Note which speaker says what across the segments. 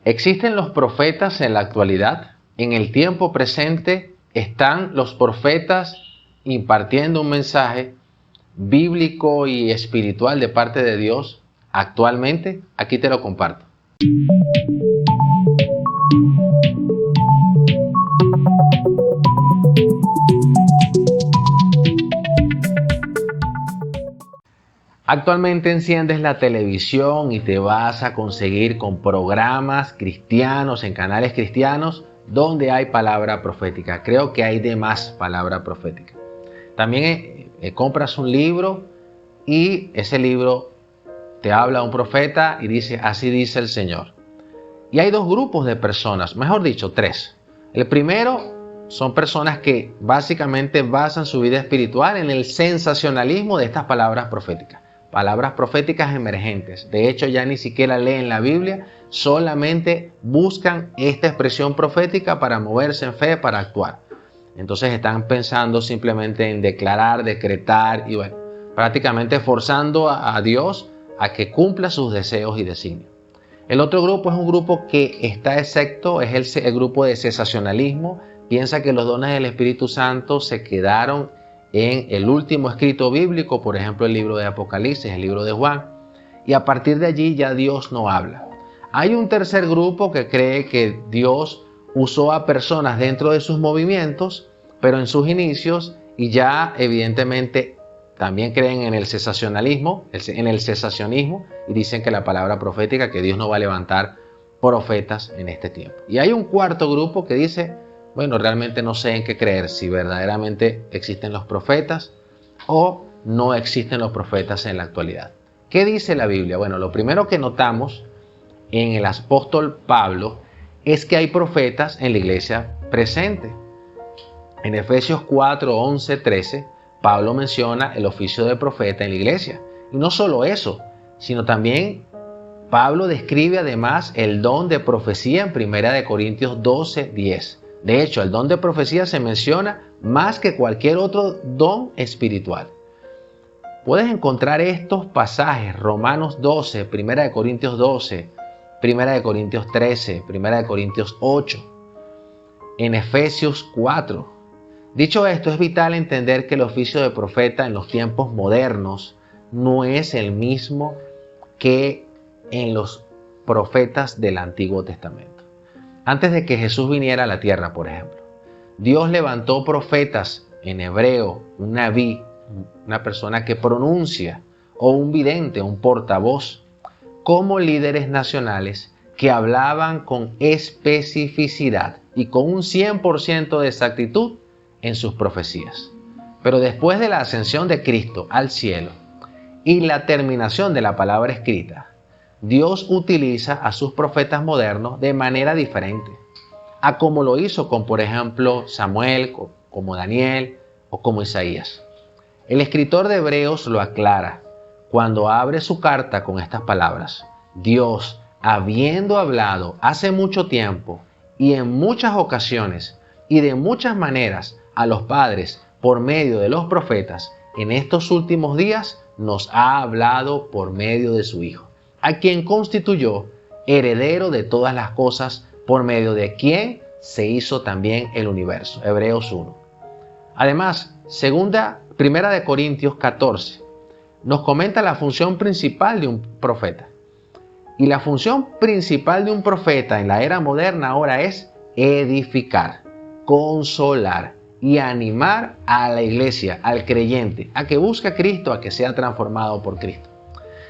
Speaker 1: ¿Existen los profetas en la actualidad? En el tiempo presente, ¿están los profetas impartiendo un mensaje bíblico y espiritual de parte de Dios actualmente? Aquí te lo comparto. Actualmente enciendes la televisión y te vas a conseguir con programas cristianos, en canales cristianos, donde hay palabra profética. Creo que hay de más palabra profética. También compras un libro y ese libro te habla un profeta y dice, así dice el Señor. Y hay dos grupos de personas, mejor dicho, tres. El primero son personas que básicamente basan su vida espiritual en el sensacionalismo de estas palabras proféticas. Palabras proféticas emergentes. De hecho, ya ni siquiera leen la Biblia, solamente buscan esta expresión profética para moverse en fe, para actuar. Entonces están pensando simplemente en declarar, decretar y bueno, prácticamente forzando a Dios a que cumpla sus deseos y designios. El otro grupo es un grupo que está excepto, es el grupo de cesacionalismo. Piensa que los dones del Espíritu Santo se quedaron en el último escrito bíblico, por ejemplo el libro de Apocalipsis, el libro de Juan, y a partir de allí ya Dios no habla. Hay un tercer grupo que cree que Dios usó a personas dentro de sus movimientos, pero en sus inicios, y ya evidentemente también creen en el cesacionalismo, y dicen que la palabra profética, que Dios no va a levantar profetas en este tiempo. Y hay un cuarto grupo que dice, bueno, realmente no sé en qué creer, si verdaderamente existen los profetas o no existen los profetas en la actualidad. ¿Qué dice la Biblia? Bueno, lo primero que notamos en el apóstol Pablo es que hay profetas en la iglesia presente. En Efesios 4, 11, 13, Pablo menciona el oficio de profeta en la iglesia. Y no solo eso, sino también Pablo describe además el don de profecía en 1 Corintios 12, 10. De hecho, el don de profecía se menciona más que cualquier otro don espiritual. Puedes encontrar estos pasajes, Romanos 12, 1 Corintios 12, 1 Corintios 13, 1 Corintios 8, en Efesios 4. Dicho esto, es vital entender que el oficio de profeta en los tiempos modernos no es el mismo que en los profetas del Antiguo Testamento. Antes de que Jesús viniera a la tierra, por ejemplo, Dios levantó profetas en hebreo, un naví, una persona que pronuncia, o un vidente, un portavoz, como líderes nacionales que hablaban con especificidad y con un 100% de exactitud en sus profecías. Pero después de la ascensión de Cristo al cielo y la terminación de la palabra escrita, Dios utiliza a sus profetas modernos de manera diferente a como lo hizo con, por ejemplo, Samuel, como Daniel o como Isaías. El escritor de Hebreos lo aclara cuando abre su carta con estas palabras: Dios, habiendo hablado hace mucho tiempo y en muchas ocasiones y de muchas maneras a los padres por medio de los profetas, en estos últimos días nos ha hablado por medio de su Hijo, a quien constituyó heredero de todas las cosas, por medio de quien se hizo también el universo. Hebreos 1. Además, Primera de Corintios 14 nos comenta la función principal de un profeta. Y la función principal de un profeta en la era moderna ahora es edificar, consolar y animar a la iglesia, al creyente, a que busque a Cristo, a que sea transformado por Cristo.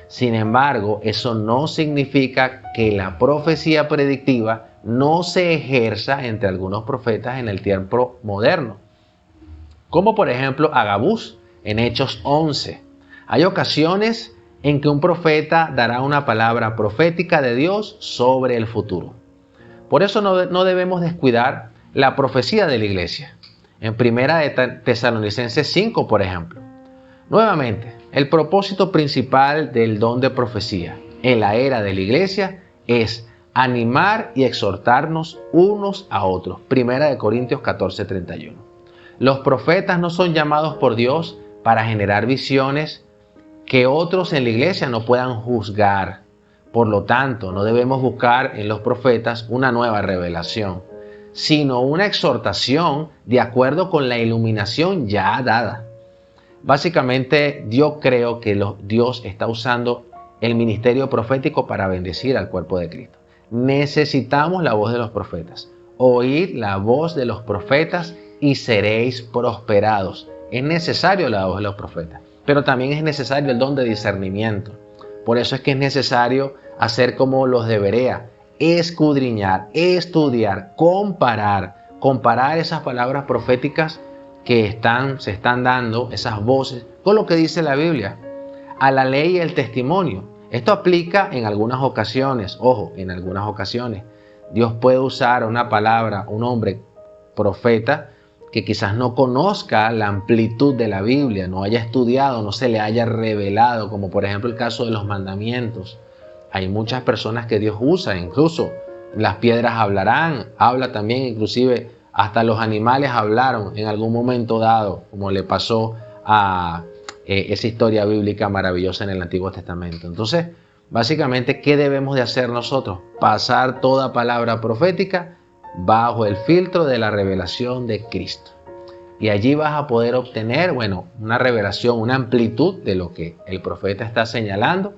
Speaker 1: Sin embargo, eso no significa que la profecía predictiva no se ejerza entre algunos profetas en el tiempo moderno, como por ejemplo Agabús en Hechos 11. Hay ocasiones en que un profeta dará una palabra profética de Dios sobre el futuro. Por eso no debemos descuidar la profecía de la iglesia. En 1 Tesalonicenses 5, por ejemplo. Nuevamente, el propósito principal del don de profecía en la era de la iglesia es animar y exhortarnos unos a otros. 1 Corintios 14, 31. Los profetas no son llamados por Dios para generar visiones que otros en la iglesia no puedan juzgar. Por lo tanto, no debemos buscar en los profetas una nueva revelación, sino una exhortación de acuerdo con la iluminación ya dada. Básicamente, yo creo que Dios está usando el ministerio profético para bendecir al cuerpo de Cristo. Necesitamos la voz de los profetas. Oíd la voz de los profetas y seréis prosperados. Es necesario la voz de los profetas, pero también es necesario el don de discernimiento. Por eso es que es necesario hacer como los de Berea, escudriñar, estudiar, comparar esas palabras proféticas que se están dando, esas voces, con lo que dice la Biblia, a la ley y el testimonio. Esto aplica en algunas ocasiones, ojo, en algunas ocasiones. Dios puede usar una palabra, un hombre profeta, que quizás no conozca la amplitud de la Biblia, no haya estudiado, no se le haya revelado, como por ejemplo el caso de los mandamientos. Hay muchas personas que Dios usa, incluso las piedras hablarán, habla también, inclusive hasta los animales hablaron en algún momento dado, como le pasó a esa historia bíblica maravillosa en el Antiguo Testamento. Entonces, básicamente, ¿qué debemos de hacer nosotros? Pasar toda palabra profética bajo el filtro de la revelación de Cristo. Y allí vas a poder obtener, una revelación, una amplitud de lo que el profeta está señalando.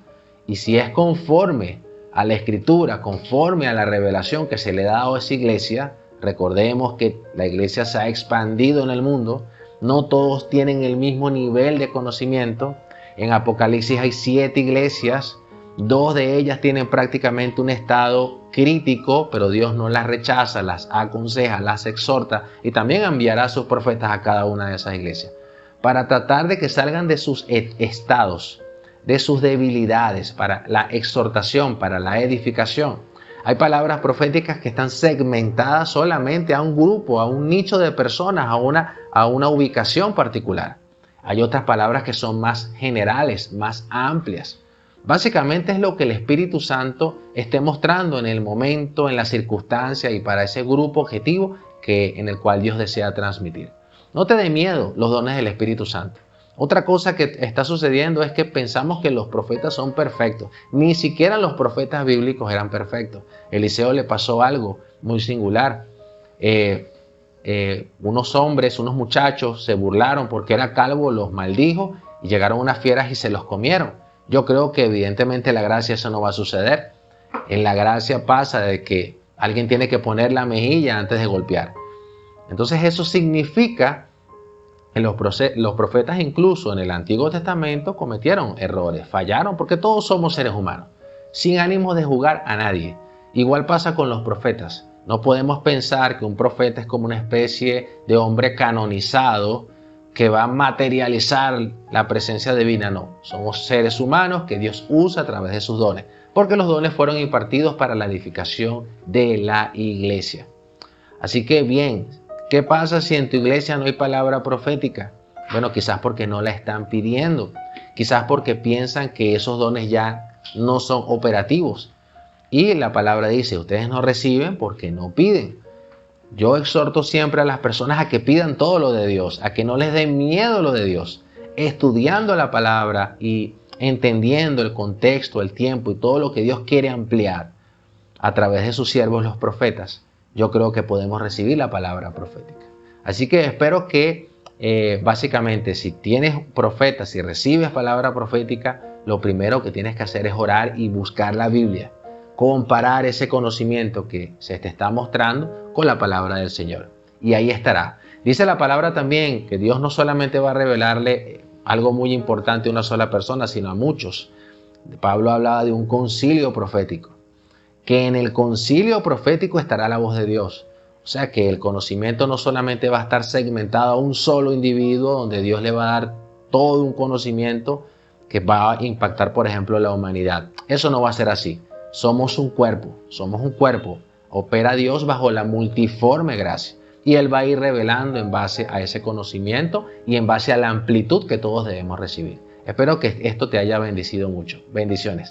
Speaker 1: Y si es conforme a la Escritura, conforme a la revelación que se le ha dado a esa iglesia, recordemos que la iglesia se ha expandido en el mundo, no todos tienen el mismo nivel de conocimiento. En Apocalipsis hay 7 iglesias, 2 de ellas tienen prácticamente un estado crítico, pero Dios no las rechaza, las aconseja, las exhorta y también enviará a sus profetas a cada una de esas iglesias para tratar de que salgan de sus estados, de sus debilidades, para la exhortación, para la edificación. Hay palabras proféticas que están segmentadas solamente a un grupo, a un nicho de personas, a una ubicación particular. Hay otras palabras que son más generales, más amplias. Básicamente es lo que el Espíritu Santo esté mostrando en el momento, en la circunstancia y para ese grupo objetivo en el cual Dios desea transmitir. No te dé miedo los dones del Espíritu Santo. Otra cosa que está sucediendo es que pensamos que los profetas son perfectos. Ni siquiera los profetas bíblicos eran perfectos. Eliseo le pasó algo muy singular. Unos hombres, unos muchachos se burlaron porque era calvo, los maldijo y llegaron unas fieras y se los comieron. Yo creo que evidentemente en la gracia eso no va a suceder. En la gracia pasa de que alguien tiene que poner la mejilla antes de golpear. Entonces eso significa que los profetas incluso en el Antiguo Testamento cometieron errores, fallaron, porque todos somos seres humanos, sin ánimo de juzgar a nadie. Igual pasa con los profetas. No podemos pensar que un profeta es como una especie de hombre canonizado que va a materializar la presencia divina. No, somos seres humanos que Dios usa a través de sus dones, porque los dones fueron impartidos para la edificación de la iglesia. Así que bien, ¿qué pasa si en tu iglesia no hay palabra profética? Bueno, quizás porque no la están pidiendo, quizás porque piensan que esos dones ya no son operativos. Y la palabra dice, ustedes no reciben porque no piden. Yo exhorto siempre a las personas a que pidan todo lo de Dios, a que no les dé miedo lo de Dios, estudiando la palabra y entendiendo el contexto, el tiempo y todo lo que Dios quiere ampliar a través de sus siervos los profetas. Yo creo que podemos recibir la palabra profética. Así que espero que básicamente si tienes profetas, si recibes palabra profética, lo primero que tienes que hacer es orar y buscar la Biblia. Comparar ese conocimiento que se te está mostrando con la palabra del Señor. Y ahí estará. Dice la palabra también que Dios no solamente va a revelarle algo muy importante a una sola persona, sino a muchos. Pablo hablaba de un concilio profético. Que en el concilio profético estará la voz de Dios. O sea que el conocimiento no solamente va a estar segmentado a un solo individuo, donde Dios le va a dar todo un conocimiento que va a impactar, por ejemplo, la humanidad. Eso no va a ser así. Somos un cuerpo. Opera Dios bajo la multiforme gracia. Y Él va a ir revelando en base a ese conocimiento y en base a la amplitud que todos debemos recibir. Espero que esto te haya bendecido mucho. Bendiciones.